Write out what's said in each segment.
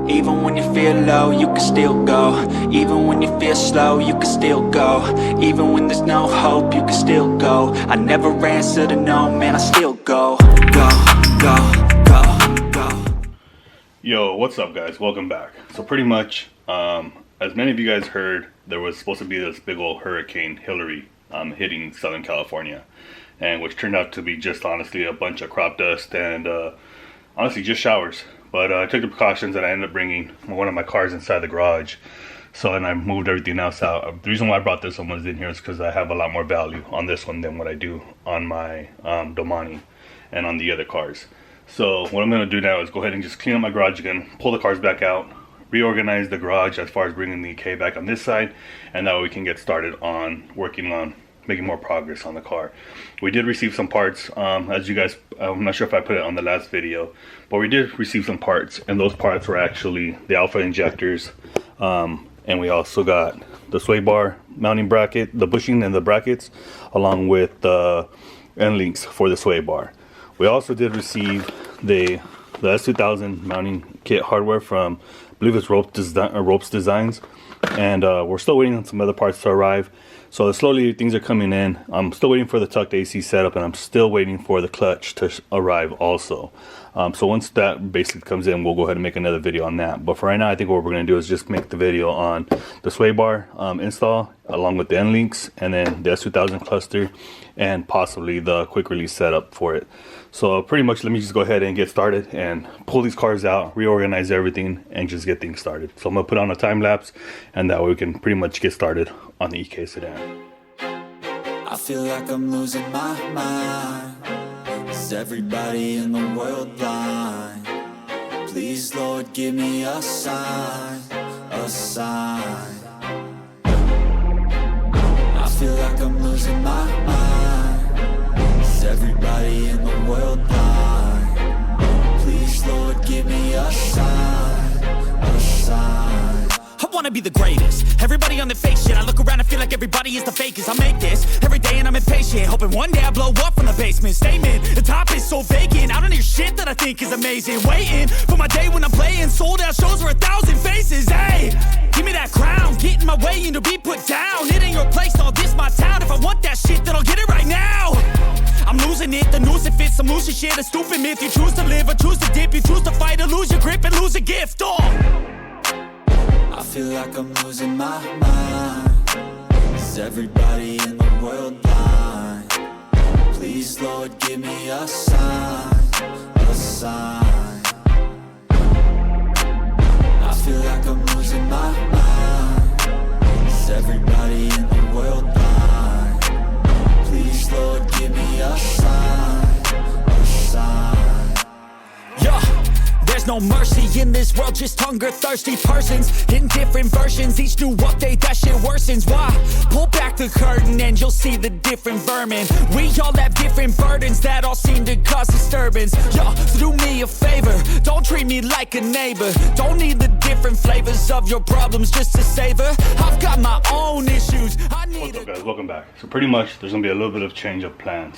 Even when you feel low, you can still go. Even when you feel slow, you can still go. Even when there's no hope, you can still go. I never answer to no, man, I still go. Go, go, go, go. Yo, what's up guys? Welcome back. So pretty much, as many of you guys heard, there was supposed to be this big old hurricane, Hillary, hitting Southern California. And which turned out to be just honestly a bunch of crop dust and honestly just showers. But I took the precautions and I ended up bringing one of my cars inside the garage. So, and I moved everything else out. The reason why I brought this one was in here is because I have a lot more value on this one than what I do on my Domani and on the other cars. So what I'm going to do now is go ahead and just clean up my garage again, pull the cars back out, reorganize the garage as far as bringing the K back on this side, and that way we can get started on working on making more progress on the car. We did receive some parts, as you guys, I'm not sure if I put it on the last video, but we did receive some parts, and those parts were actually the alpha injectors, and we also got the sway bar mounting bracket, the bushing and the brackets, along with the end links for the sway bar. We also did receive the S2000 mounting kit hardware from, I believe it's Ropes Designs, and we're still waiting on some other parts to arrive. So slowly things are coming in. I'm still waiting for the tucked AC setup, and I'm still waiting for the clutch to arrive also. So once that basically comes in, we'll go ahead and make another video on that. But for right now, I think what we're going to do is just make the video on the sway bar install, along with the end links, and then the S2000 cluster, and possibly the quick release setup for it. So pretty much, let me just go ahead and get started and pull these cars out, reorganize everything, and just get things started. So I'm going to put on a time lapse, and that way we can pretty much get started on the EK sedan. I feel like I'm losing my mind. Is everybody in the world blind? Please, Lord, give me a sign, a sign. I feel like I'm losing my mind. Is everybody in the world blind? Please, Lord, give me a sign, a sign. I wanna be the greatest. Everybody on the fake shit. I look around and feel like everybody is the fakest. I make this every day and I'm impatient, hoping one day I blow up from the basement. Statement, the top is so vacant. I don't hear shit that I think is amazing. Waiting for my day when I'm playing sold out shows for 1,000 faces. Hey, give me that crown, get in my way and to be put down. It ain't your place, all this my town. If I want that shit, then I'll get it right now. I'm losing it, the noose it fits. I'm losing shit, a stupid myth. You choose to live or choose to dip. You choose to fight or lose your grip and lose a gift. I feel like I'm losing my mind. Is everybody in the world blind? Please, Lord, give me a sign, a sign. I feel like I'm losing my mind. Is everybody in the world blind? Please, Lord, give me a sign, a sign. Yeah. There's no mercy in this world, just hunger-thirsty persons in different versions. Each new update, that shit worsens. Why? Pull back the curtain and you'll see the different vermin. We all have different burdens that all seem to cause disturbance. Yo, so do me a favor, don't treat me like a neighbor. Don't need the different flavors of your problems just to savor. I've got my own issues. I need. What's up guys, welcome back. So pretty much there's gonna be a little bit of change of plans.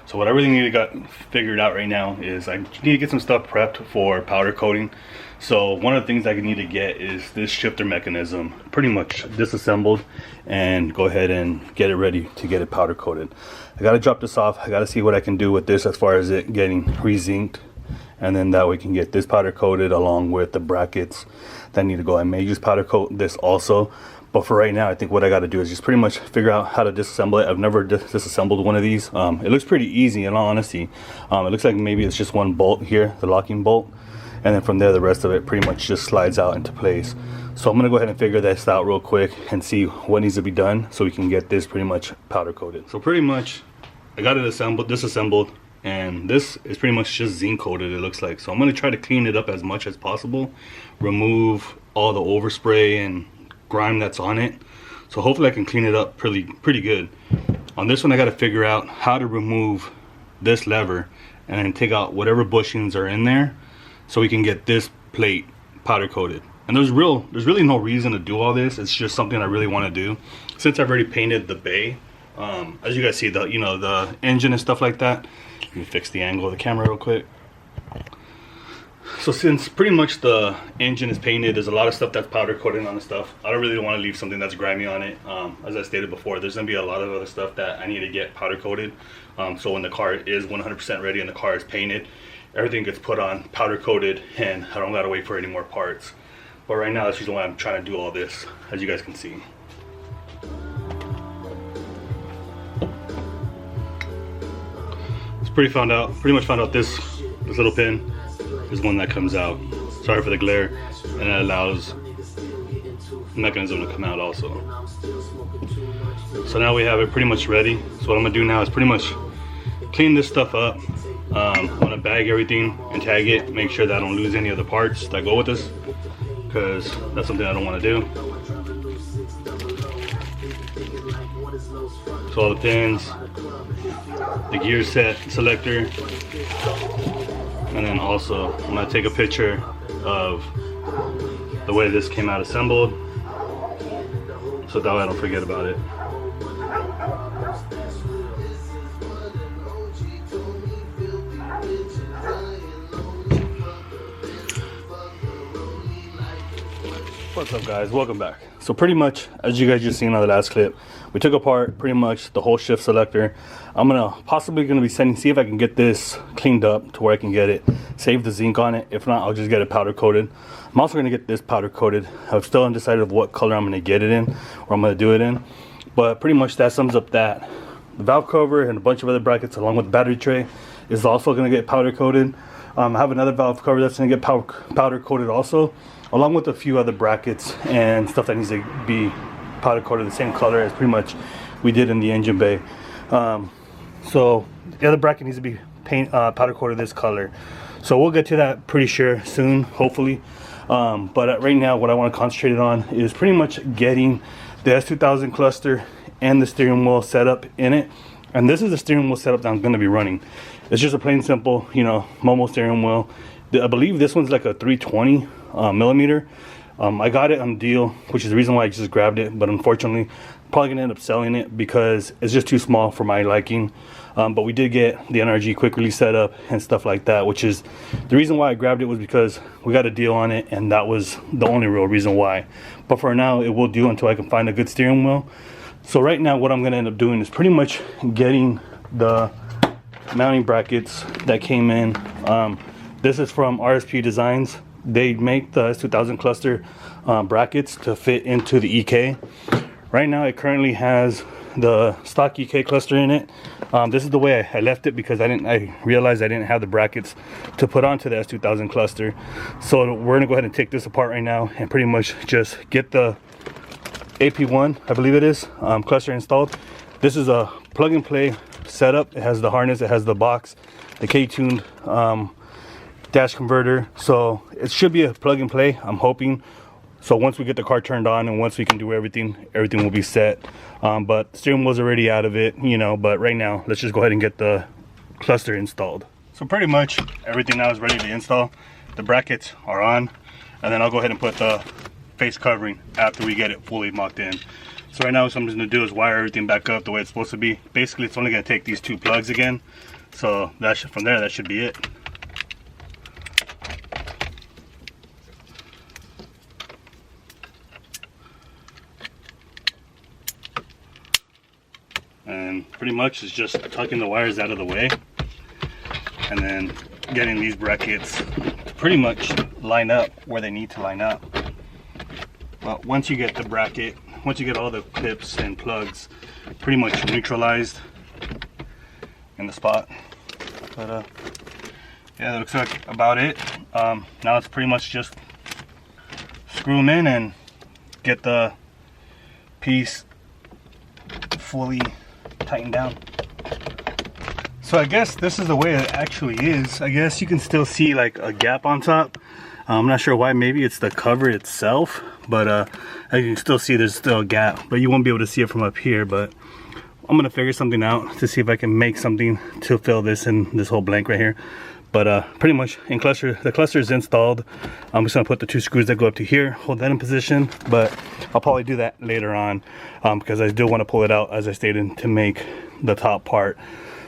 So what I really need to get figured out right now is I need to get some stuff prepped for powder coating. So one of the things I need to get is this shifter mechanism pretty much disassembled and go ahead and get it ready to get it powder coated. I gotta drop this off. I gotta see what I can do with this as far as it getting re-zinced, and then that way we can get this powder coated along with the brackets that need to go. I may use powder coat this also, but for right now, I think what I got to do is just pretty much figure out how to disassemble it. I've never disassembled one of these. It looks pretty easy in all honesty. It looks like maybe it's just one bolt here, the locking bolt. And then from there, the rest of it pretty much just slides out into place. So I'm going to go ahead and figure this out real quick and see what needs to be done so we can get this pretty much powder coated. So pretty much, I got it disassembled. And this is pretty much just zinc coated, it looks like. So I'm going to try to clean it up as much as possible. Remove all the overspray and grime that's on it, so hopefully I can clean it up pretty good. On this one I got to figure out how to remove this lever and then take out whatever bushings are in there so we can get this plate powder coated. And there's really no reason to do all this. It's just something I really want to do since I've already painted the bay. As you guys see, the engine and stuff like that. Let me fix the angle of the camera real quick. So since pretty much the engine is painted, there's a lot of stuff that's powder coated on the stuff. I don't really want to leave something that's grimy on it. As I stated before, there's going to be a lot of other stuff that I need to get powder coated. So when the car is 100% ready and the car is painted, everything gets put on powder coated and I don't got to wait for any more parts. But right now, that's the reason why I'm trying to do all this, as you guys can see. It's pretty much found out this little pin is one that comes out. Sorry for the glare, and it allows the mechanism to come out also. So now we have it pretty much ready. So what I'm gonna do now is pretty much clean this stuff up. I'm gonna bag everything and tag it, make sure that I don't lose any of the parts that go with this, because that's something I don't want to do. So all the pins, the gear set selector, and then also I'm going to take a picture of the way this came out assembled, so that way I don't forget about it. What's up, guys? Welcome back. So pretty much, as you guys just seen on the last clip, we took apart pretty much the whole shift selector. I'm possibly gonna be see if I can get this cleaned up to where I can get it, save the zinc on it. If not, I'll just get it powder coated. I'm also gonna get this powder coated. I'm still undecided of what color I'm gonna get it in, or I'm gonna do it in. But pretty much that sums up that. The valve cover and a bunch of other brackets along with the battery tray is also gonna get powder coated. I have another valve cover that's gonna get powder coated also, along with a few other brackets and stuff that needs to be powder coated the same color as pretty much we did in the engine bay. So the other bracket needs to be powder coated this color. So we'll get to that pretty sure soon, hopefully. But right now what I want to concentrate on is pretty much getting the S2000 cluster and the steering wheel setup in it. And this is the steering wheel setup that I'm going to be running. It's just a plain simple, Momo steering wheel. I believe this one's like a 320 millimeter. I got it on deal, which is the reason why I just grabbed it, but unfortunately probably gonna end up selling it because it's just too small for my liking. But we did get the NRG quick release setup and stuff like that, which is the reason why I grabbed it, was because we got a deal on it, and that was the only real reason why. But for now, it will do until I can find a good steering wheel. So right now what I'm gonna end up doing is pretty much getting the mounting brackets that came in. This is from RSP Designs. They make the S2000 cluster brackets to fit into the EK. Right now it currently has the stock EK cluster in it. This is the way I left it because I realized I didn't have the brackets to put onto the S2000 cluster. So we're gonna go ahead and take this apart right now and pretty much just get the AP1, I believe it is, cluster installed. This is a plug and play setup. It has the harness, it has the box, the K-tuned dash converter, so it should be a plug and play, I'm hoping. So once we get the car turned on and once we can do everything will be set. But the steering wheel's already out of it, but right now let's just go ahead and get the cluster installed. So pretty much everything now is ready to install. The brackets are on, and then I'll go ahead and put the face covering after we get it fully mocked in. So right now what I'm just gonna do is wire everything back up the way it's supposed to be. Basically it's only gonna take these two plugs again, so from there that should be it. And pretty much it's just tucking the wires out of the way and then getting these brackets to pretty much line up where they need to line up. But once you get the bracket, once you get all the clips and plugs pretty much neutralized in the spot, but yeah, that looks like about it. Now it's pretty much just screw them in and get the piece fully tightened down. So I guess this is the way it actually is. I guess you can still see like a gap on top. I'm not sure why, maybe it's the cover itself, but as you can still see there's still a gap, but you won't be able to see it from up here. But I'm gonna figure something out to see if I can make something to fill this in, this whole blank right here. But pretty much the cluster is installed. I'm just gonna put the two screws that go up to here, hold that in position, but I'll probably do that later on because I do want to pull it out, as I stated, to make the top part.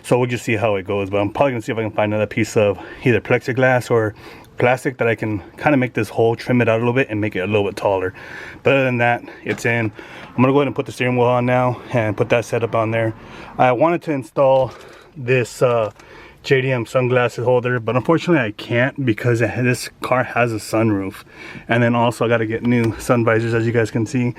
So we'll just see how it goes, but I'm probably gonna see if I can find another piece of either plexiglass or plastic that I can kind of make this hole, trim it out a little bit and make it a little bit taller. But other than that, it's in. I'm gonna go ahead and put the steering wheel on now and put that setup on there. I wanted to install this JDM sunglasses holder, but unfortunately I can't because this car has a sunroof. And then also I got to get new sun visors, as you guys can see,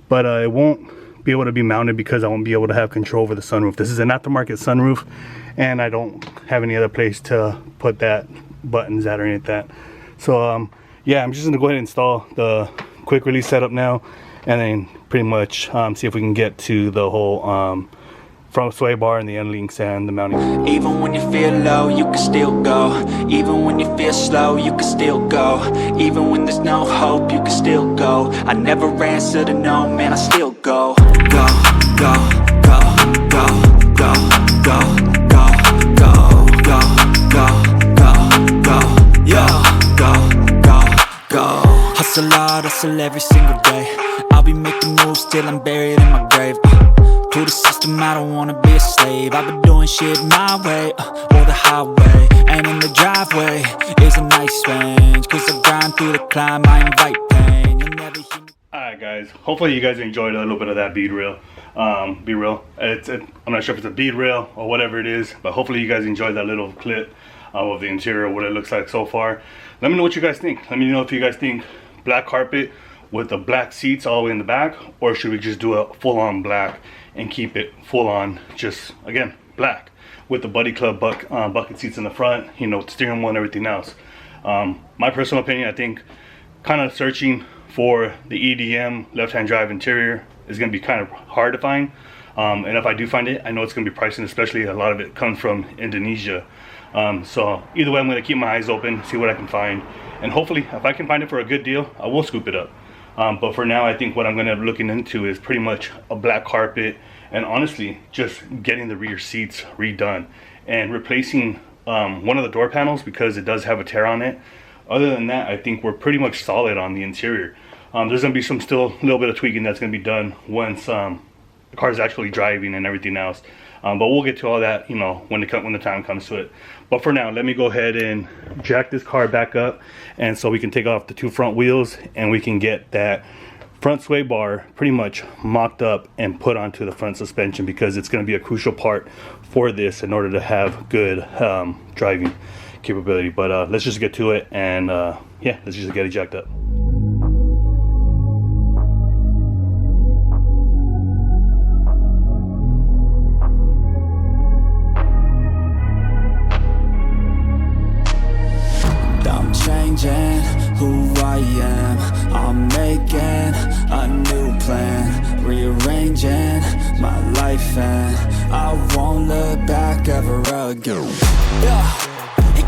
but it won't be able to be mounted because I won't be able to have control over the sunroof. This is an aftermarket sunroof and I don't have any other place to put that buttons at or anything like that. So yeah, I'm just gonna go ahead and install the quick release setup now, and then pretty much see if we can get to the whole front sway bar and the end links and the mounting. Even when you feel low, you can still go. Even when you feel slow, you can still go. Even when there's no hope, you can still go. I never answer to no, man, I still go. Go, go, go, go, go, go, go, go, go, go, go, yeah, go, go, go. Hustle hard, hustle every single day. I'll be making moves till I'm buried in my grave. To the system, I don't wanna be a slave. I've been doing shit my way, or the highway. And in the driveway is a nice range, cause I grind through the climb, I invite pain. You'll never hear me. Alright guys, hopefully you guys enjoyed a little bit of that bead reel. I'm not sure if it's a bead reel or whatever it is, but hopefully you guys enjoyed that little clip of the interior, what it looks like so far. Let me know what you guys think. Let me know if you guys think black carpet with the black seats all the way in the back, or should we just do a full-on black and keep it full-on, just again black with the Buddy Club bucket seats in the front, you know, steering wheel and everything else. My personal opinion, I think kind of searching for the EDM left-hand drive interior is going to be kind of hard to find, and if I do find it, I know it's going to be pricey, especially a lot of it comes from Indonesia. So either way, I'm going to keep my eyes open, see what I can find, and hopefully if I can find it for a good deal, I will scoop it up. But for now, I think what I'm going to be looking into is pretty much a black carpet, and honestly just getting the rear seats redone and replacing one of the door panels because it does have a tear on it. Other than that, I think we're pretty much solid on the interior. There's going to be some still a little bit of tweaking that's going to be done once the car is actually driving and everything else. But we'll get to all that, you know, when the time comes to it. But for now, let me go ahead and jack this car back up, and so we can take off the two front wheels and we can get that front sway bar pretty much mocked up and put onto the front suspension, because it's going to be a crucial part for this in order to have good driving capability. But let's just get to it, and yeah, let's just get it jacked up. Changing who I am, I'm making a new plan, rearranging my life, and I won't look back ever again.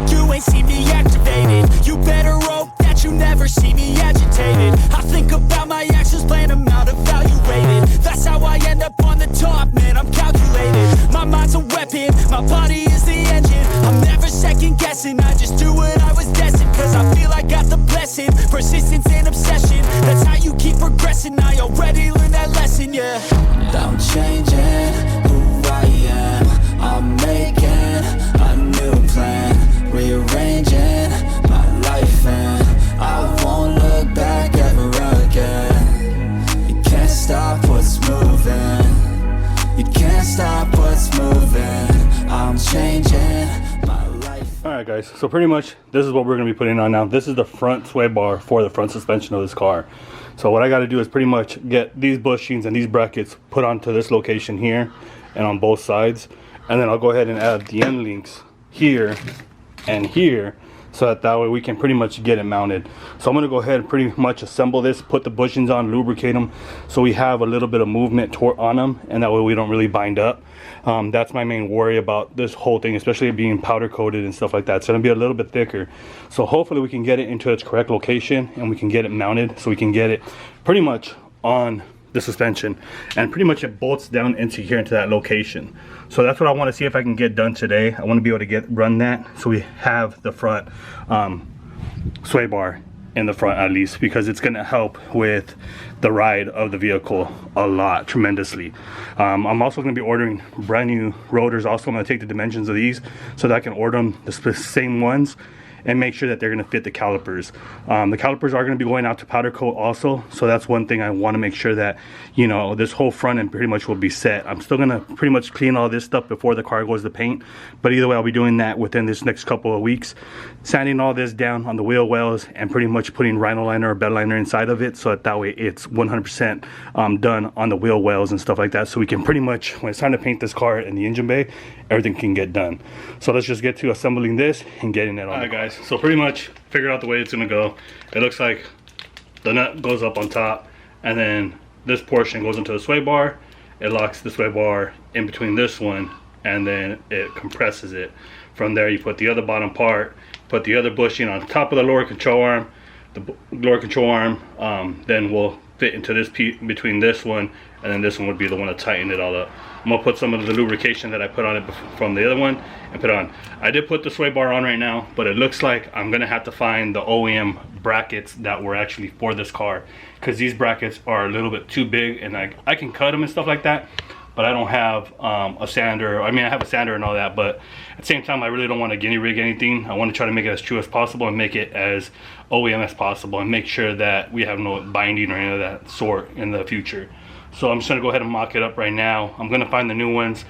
You ain't see me activated. You better hope that you never see me agitated. I think about my actions, plan them out, evaluated. That's how I end up on the top, man, I'm calculated. My mind's a weapon, my body is the engine. I'm never second guessing, I just do what I was destined. Cause I feel I got the blessing, persistence and obsession. That's how you keep progressing, I already learned that lesson, yeah. I'm changing who I am, I'm making a new plan, rearranging my life, and I won't look back ever again. You can't stop what's moving, you can't stop what's moving. I'm changing my life. Alright guys, so pretty much this is what we're going to be putting on now. This is the front sway bar for the front suspension of this car. So what I got to do is pretty much get these bushings and these brackets put onto this location here and on both sides, and then I'll go ahead and add the end links here and here, so that way we can pretty much get it mounted. So I'm going to go ahead and pretty much assemble this, put the bushings on, lubricate them, so we have a little bit of movement on them, and that way we don't really bind up. That's my main worry about this whole thing, especially it being powder coated and stuff like that. It's going to be a little bit thicker, so hopefully we can get it into its correct location and we can get it mounted, so we can get it pretty much on the suspension, and pretty much it bolts down into here, into that location. So that's what I want to see if I can get done today. I want to be able to run that so we have the front sway bar in the front at least, because it's going to help with the ride of the vehicle a lot, tremendously. I'm also going to be ordering brand new rotors. Also, I'm going to take the dimensions of these so that I can order them the same ones and make sure that they're going to fit the calipers. The calipers are going to be going out to powder coat also, so that's one thing I want to make sure that, you know, this whole front end pretty much will be set. I'm still going to pretty much clean all this stuff before the car goes to paint, but either way I'll be doing that within this next couple of weeks, sanding all this down on the wheel wells and pretty much putting rhino liner or bed liner inside of it, so that way it's 100% done on the wheel wells and stuff like that, so we can pretty much, when it's time to paint this car in the engine bay, everything can get done. So let's just get to assembling this and getting it on. Alright guys, so pretty much figured out the way it's gonna go. It looks like the nut goes up on top, and then this portion goes into the sway bar. It locks the sway bar in between this one, and then it compresses it. From there you put the other bottom part, put the other bushing on top of the lower control arm. The lower control arm then will fit into this piece between this one, and then this one would be the one to tighten it all up. I'm gonna put some of the lubrication that I put on it from the other one and put on. I did put the sway bar on right now, but it looks like I'm gonna have to find the OEM brackets that were actually for this car, because these brackets are a little bit too big, and I can cut them and stuff like that, but I don't have a sander. I mean, I have a sander and all that, but at the same time I really don't want to guinea rig anything. I want to try to make it as true as possible and make it as OEM as possible, and make sure that we have no binding or any of that sort in the future. So I'm just gonna go ahead and mock it up right now. I'm gonna find the new ones.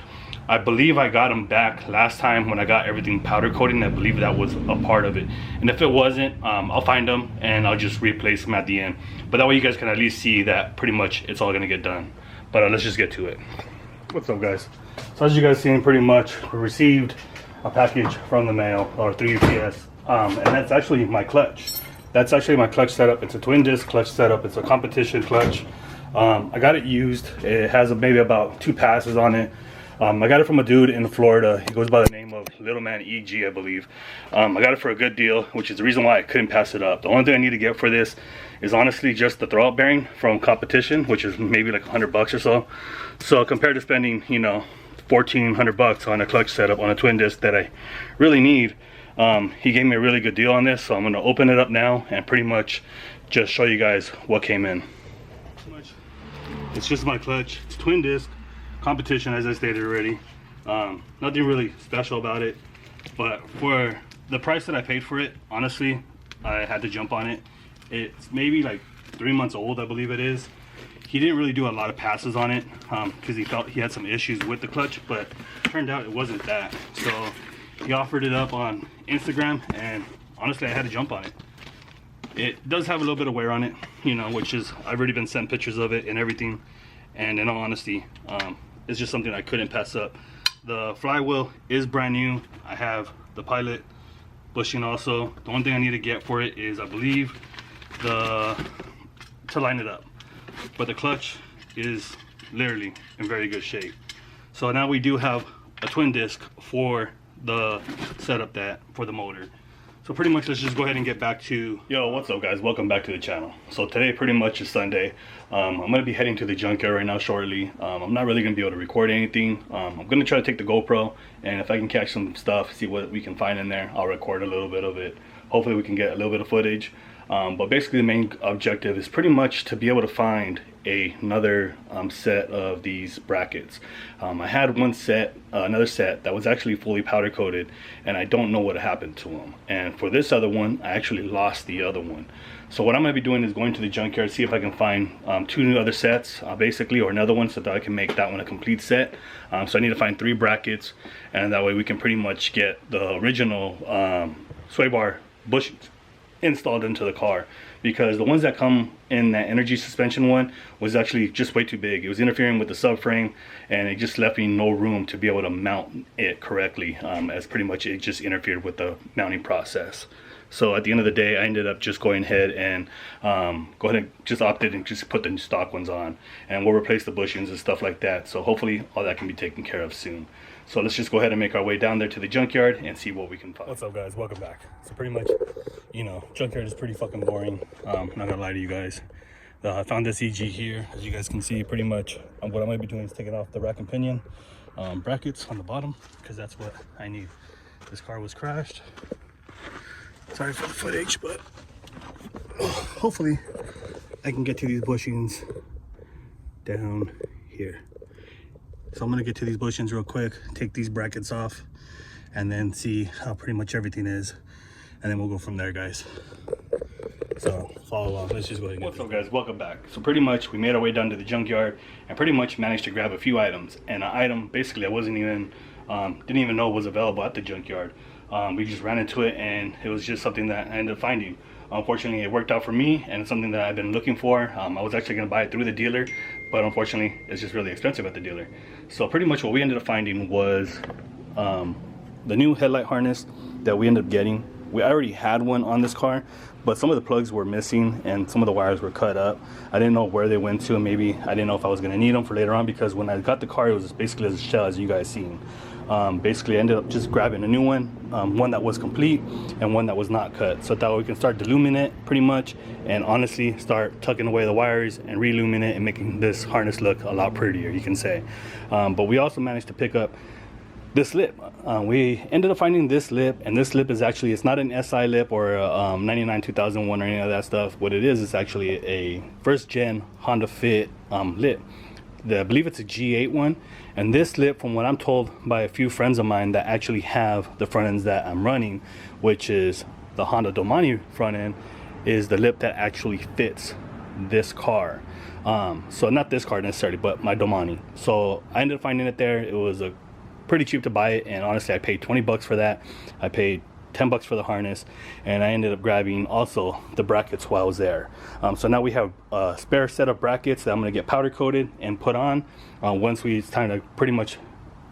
I believe I got them back last time when I got everything powder coating. I believe that was a part of it, and if it wasn't, I'll find them and I'll just replace them at the end. But that way you guys can at least see that pretty much it's all gonna get done. But let's just get to it. What's up guys? So as you guys seen, pretty much we received a package from the mail, or through UPS, and that's actually my clutch. That's actually my clutch setup. It's a twin disc clutch setup. It's a competition clutch. I got it used. It has maybe about 2 passes on it. I got it from a dude in Florida. He goes by the name of Little Man EG, I believe. I got it for a good deal, which is the reason why I couldn't pass it up. The only thing I need to get for this is honestly just the throwout bearing from competition, which is maybe like $100 or so. So compared to spending, you know, $1,400 on a clutch setup on a twin disc that I really need, he gave me a really good deal on this. So I'm gonna open it up now and pretty much just show you guys what came in. It's just my clutch. It's twin disc competition, as I stated already. Nothing really special about it, but for the price that I paid for it, honestly, I had to jump on it. It's maybe like 3 months old, I believe it is. He didn't really do a lot of passes on it because he felt he had some issues with the clutch, but it turned out it wasn't that. So he offered it up on Instagram, and honestly I had to jump on it. It does have a little bit of wear on it, you know, which is, I've already been sent pictures of it and everything, and in all honesty, it's just something I couldn't pass up. The flywheel is brand new. I have the pilot bushing also. The one thing I need to get for it is, I believe, to line it up, but the clutch is literally in very good shape. So now we do have a twin disc for the setup for the motor. So pretty much let's just go ahead and get back to... Yo, what's up guys? Welcome back to the channel. So today pretty much is Sunday. I'm going to be heading to the junkyard right now shortly. I'm not really going to be able to record anything. I'm going to try to take the GoPro, and if I can catch some stuff, see what we can find in there, I'll record a little bit of it. Hopefully we can get a little bit of footage. But basically the main objective is pretty much to be able to find another set of these brackets. I had another set that was actually fully powder coated, and I don't know what happened to them. And for this other one, I actually lost the other one. So what I'm going to be doing is going to the junkyard, see if I can find 2 new other sets, basically, or another one, so that I can make that one a complete set. So I need to find 3 brackets, and that way we can pretty much get the original sway bar bushings installed into the car, because the ones that come in that energy suspension one was actually just way too big. It was interfering with the subframe, and it just left me no room to be able to mount it correctly, as pretty much it just interfered with the mounting process. So at the end of the day, I ended up just going ahead and just opted and just put the stock ones on, and we'll replace the bushings and stuff like that. So hopefully all that can be taken care of soon. So let's just go ahead and make our way down there to the junkyard and see what we can find. What's up guys, welcome back. So pretty much, you know, junkyard is pretty fucking boring. Not gonna lie to you guys. I found this EG here. As you guys can see, pretty much what I might be doing is taking off the rack and pinion brackets on the bottom, because that's what I need. This car was crashed. Sorry for the footage, but hopefully I can get to these bushings down here. So I'm gonna get to these bushings real quick, take these brackets off, and then see how pretty much everything is. and then we'll go from there, guys. So follow along. Let's just go ahead and What's up, guys? Welcome back. So pretty much we made our way down to the junkyard and pretty much managed to grab a few items. And an item basically I wasn't even didn't even know was available at the junkyard. We just ran into it and it was just something that I ended up finding. Unfortunately, it worked out for me and it's something that I've been looking for. I was actually going to buy it through the dealer, but unfortunately it's just really expensive at the dealer. So pretty much what we ended up finding was the new headlight harness that we ended up getting. We already had one on this car, but some of the plugs were missing and some of the wires were cut up. I didn't know where they went to, and maybe I didn't know if I was going to need them for later on, because when I got the car, it was basically as a shell as you guys seen. Basically I ended up just grabbing a new one, one that was complete and one that was not cut, so that way we can start deluming it pretty much, and honestly start tucking away the wires and reluming it and making this harness look a lot prettier, you can say. But we also managed to pick up this lip. We ended up finding this lip, and this lip is actually, it's not an SI lip or a 99 2001 or any of that stuff. What it is actually a first gen Honda Fit lip. I believe it's a G8 one, and this lip, from what I'm told by a few friends of mine that actually have the front ends that I'm running, which is the Honda Domani front end, is the lip that actually fits this car. So not this car necessarily, but my Domani. So I ended up finding it there. It was a pretty cheap to buy it, and honestly I paid 20 bucks for that. I paid 10 bucks for the harness, and I ended up grabbing also the brackets while I was there. So now we have a spare set of brackets that I'm going to get powder coated and put on once it's time to pretty much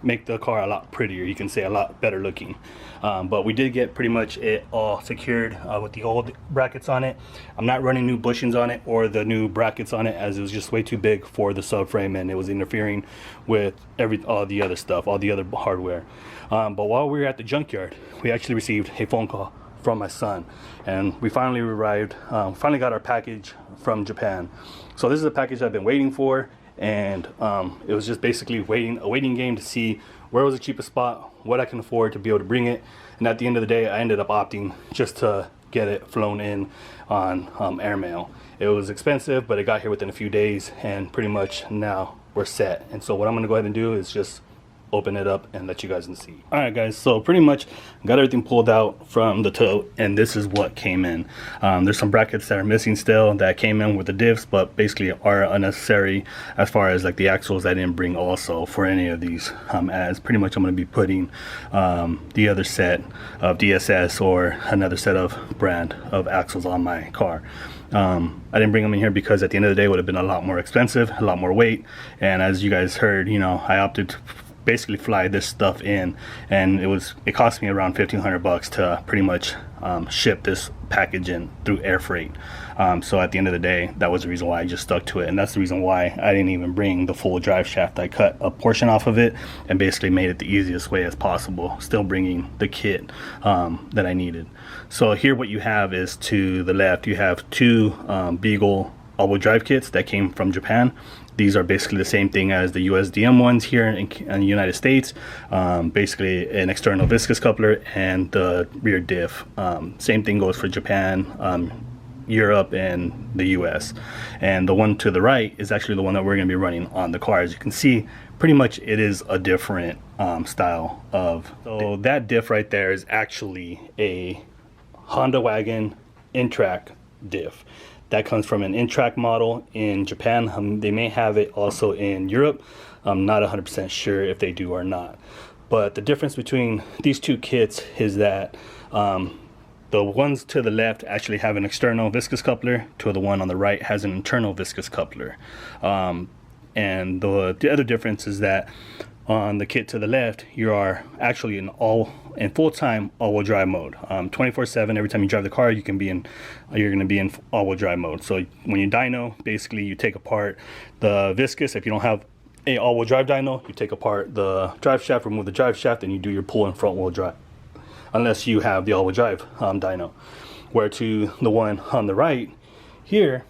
make the car a lot prettier, you can say, a lot better looking. But we did get pretty much it all secured with the old brackets on it. I'm not running new bushings on it or the new brackets on it, as it was just way too big for the subframe and it was interfering with all the other stuff, all the other hardware. But while we were at the junkyard, we actually received a phone call from my son, and we finally arrived, finally got our package from Japan. So this is a package I've been waiting for, and it was just basically a waiting game to see where was the cheapest spot, what I can afford to be able to bring it. And at the end of the day, I ended up opting just to get it flown in on airmail. It was expensive, but it got here within a few days, and pretty much now we're set. And so what I'm going to go ahead and do is just open it up and let you guys see. All right, guys, so pretty much got everything pulled out from the tote, and this is what came in. There's some brackets that are missing still that came in with the diffs, but basically are unnecessary. As far as like the axles, I didn't bring also for any of these, as pretty much I'm going to be putting the other set of DSS or another set of brand of axles on my car. I didn't bring them in here because at the end of the day it would have been a lot more expensive, a lot more weight, and as you guys heard, you know, I opted to basically fly this stuff in, and it cost me around 1,500 bucks to pretty much ship this package in through air freight. So at the end of the day, that was the reason why I just stuck to it, and that's the reason why I didn't even bring the full drive shaft. I cut a portion off of it and basically made it the easiest way as possible, still bringing the kit that I needed. So here what you have is, to the left you have two Beagle all-wheel drive kits that came from Japan. These are basically the same thing as the USDM ones here in the United States. Basically an external viscous coupler and the rear diff. Same thing goes for Japan, Europe, and the US. And the one to the right is actually the one that we're going to be running on the car. As you can see, pretty much it is a different style of. So that diff right there is actually a Honda Wagon in-track diff. That comes from an in-track model in Japan. They may have it also in Europe. I'm not 100% sure if they do or not. But the difference between these two kits is that the ones to the left actually have an external viscous coupler, to the one on the right has an internal viscous coupler. And the other difference is that on the kit to the left, you are actually in full-time all-wheel drive mode. 24/7, every time you drive the car, you're going to be in all-wheel drive mode. So when you dyno, basically you take apart the viscous. If you don't have a all-wheel drive dyno, you take apart the drive shaft, remove the drive shaft, and you do your pull and front-wheel drive, unless you have the all-wheel drive dyno. Where to the one on the right here,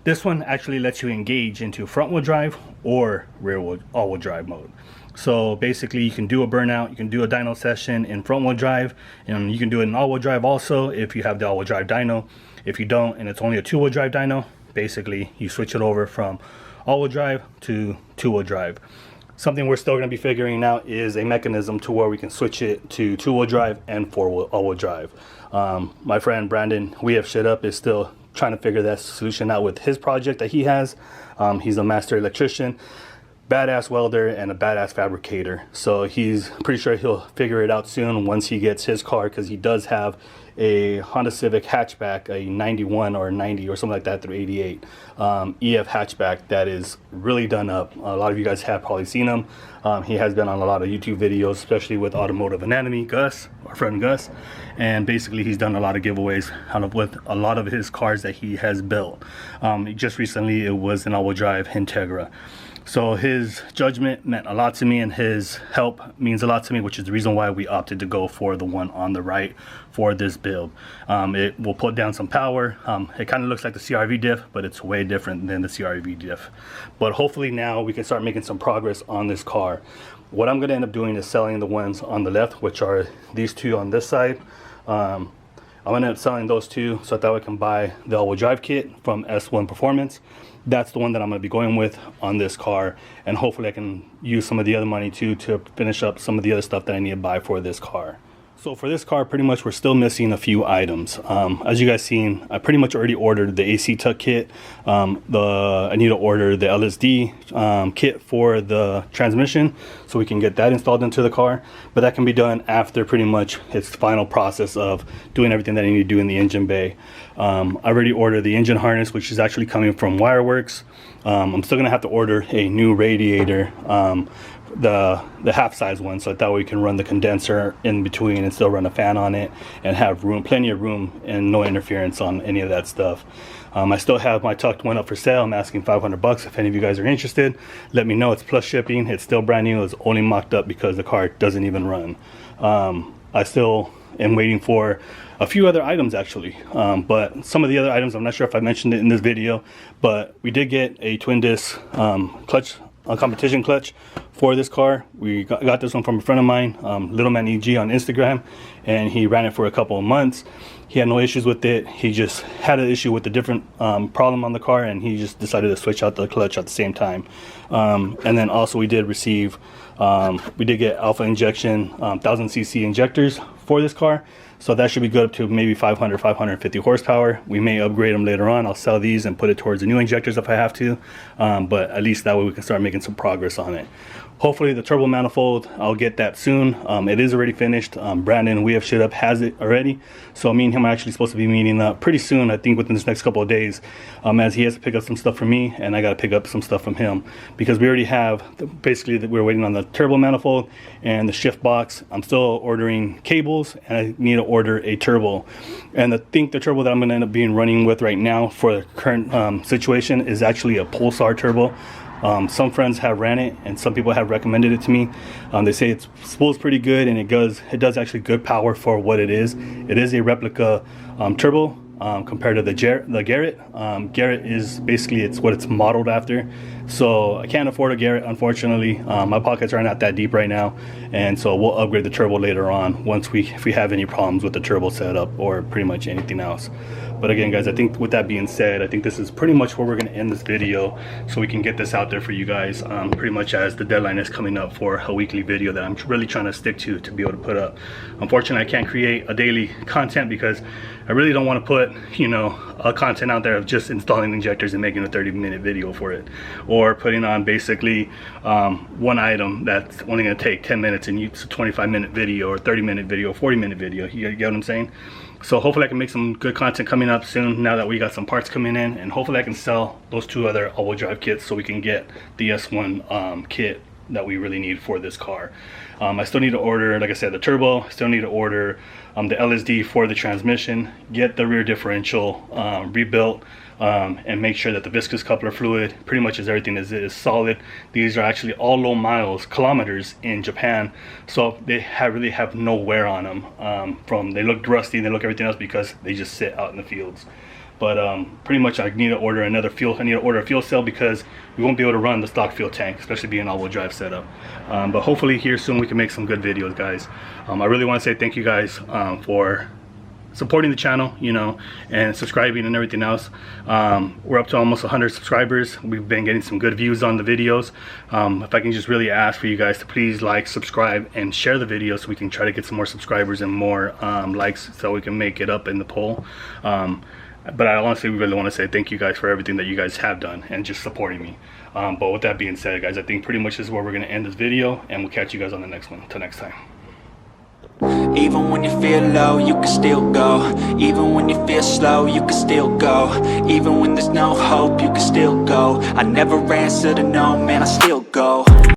this one actually lets you engage into front-wheel drive or rear-wheel all-wheel drive mode. So basically you can do a burnout, you can do a dyno session in front-wheel drive, and you can do it in all-wheel drive also if you have the all-wheel drive dyno. If you don't and it's only a two-wheel drive dyno, basically you switch it over from all-wheel drive to two-wheel drive. Something we're still going to be figuring out is a mechanism to where we can switch it to 2-wheel drive and 4-wheel all-wheel drive. My friend Brandon, we have shit up, is still trying to figure that solution out with his project that he has. He's a master electrician, badass welder, and a badass fabricator. So he's pretty sure he'll figure it out soon once he gets his car, because he does have a Honda Civic hatchback, a 91 or 90 or something like that through 88 EF hatchback that is really done up. A lot of you guys have probably seen him. He has been on a lot of YouTube videos, especially with Automotive Anatomy, Gus, our friend Gus, and basically he's done a lot of giveaways with a lot of his cars that he has built. Just recently it was an all-wheel drive Integra. So his judgment meant a lot to me, and his help means a lot to me, which is the reason why we opted to go for the one on the right for this build. It will put down some power. It kind of looks like the CRV diff, but it's way different than the CRV diff. But hopefully now we can start making some progress on this car. What I'm going to end up doing is selling the ones on the left, which are these two on this side. I'm going to end up selling those two so that I can buy the all-wheel drive kit from S1 Performance. That's the one that I'm going to be going with on this car, and hopefully I can use some of the other money too to finish up some of the other stuff that I need to buy for this car. So for this car, pretty much we're still missing a few items. As you guys seen, I pretty much already ordered the AC tuck kit. I need to order the LSD kit for the transmission so we can get that installed into the car. But that can be done after pretty much its final process of doing everything that I need to do in the engine bay. I already ordered the engine harness, which is actually coming from Wireworks. I'm still gonna have to order a new radiator, the half size one, so that way we can run the condenser in between and still run a fan on it and have room, plenty of room, and no interference on any of that stuff. I still have my tucked one up for sale. I'm asking $500. If any of you guys are interested, let me know. It's plus shipping. It's still brand new. It's only mocked up because the car doesn't even run. I still am waiting for a few other items actually, but some of the other items, I'm not sure if I mentioned it in this video, but we did get a twin disc clutch, a competition clutch for this car. We got this one from a friend of mine, Little Man EG on Instagram, and he ran it for a couple of months. He had no issues with it. He just had an issue with a different problem on the car, and he just decided to switch out the clutch at the same time. And then also we did receive, we did get alpha injection 1000cc injectors for this car. So that should be good up to maybe 500, 550 horsepower. We may upgrade them later on. I'll sell these and put it towards the new injectors if I have to. But at least that way we can start making some progress on it. Hopefully the turbo manifold, I'll get that soon. It is already finished. Brandon, we have shit up, has it already. So me and him are actually supposed to be meeting up pretty soon, I think within this next couple of days, as he has to pick up some stuff from me and I got to pick up some stuff from him, because we already have, basically we're waiting on the turbo manifold and the shift box. I'm still ordering cables, and I need to order a turbo. And I think the turbo that I'm going to end up being running with right now for the current situation is actually a Pulsar turbo. Some friends have ran it and some people have recommended it to me. They say it spools pretty good, and it does actually good power for what it is. It is a replica turbo compared to the Garrett. Garrett is basically, it's what it's modeled after. So I can't afford a Garrett, unfortunately. My pockets are not that deep right now, and so we'll upgrade the turbo later on once if we have any problems with the turbo setup or pretty much anything else. But again, guys, I think with that being said, I think this is pretty much where we're going to end this video so we can get this out there for you guys, pretty much as the deadline is coming up for a weekly video that I'm really trying to stick to be able to put up. Unfortunately, I can't create a daily content because I really don't want to put, you know, a content out there of just installing injectors and making a 30-minute video for it, or putting on basically one item that's only going to take 10 minutes and it's a 25-minute video or 30-minute video, 40-minute video. You get what I'm saying? So hopefully I can make some good content coming up soon now that we got some parts coming in, and hopefully I can sell those two other all-wheel drive kits so we can get the S1 kit that we really need for this car. I still need to order, like I said, the turbo. I still need to order the LSD for the transmission, get the rear differential rebuilt, and make sure that the viscous coupler fluid pretty much is everything is solid. These are actually all low miles, kilometers in Japan, so they really have no wear on them. They look rusty, they look everything else because they just sit out in the fields. But pretty much I need to order another fuel. I need to order a fuel cell because we won't be able to run the stock fuel tank, especially being all-wheel drive setup. But hopefully here soon we can make some good videos, guys. I really want to say thank you guys for supporting the channel, you know, and subscribing and everything else. We're up to almost 100 subscribers. We've been getting some good views on the videos. If I can just really ask for you guys to please like, subscribe, and share the video so we can try to get some more subscribers and more likes so we can make it up in the poll. But I honestly really want to say thank you guys for everything that you guys have done and just supporting me. But with that being said, guys, I think pretty much this is where we're going to end this video, and we'll catch you guys on the next one. Until next time. Even when you feel low, you can still go. Even when you feel slow, you can still go. Even when there's no hope, you can still go. I never answer to no, man, I still go.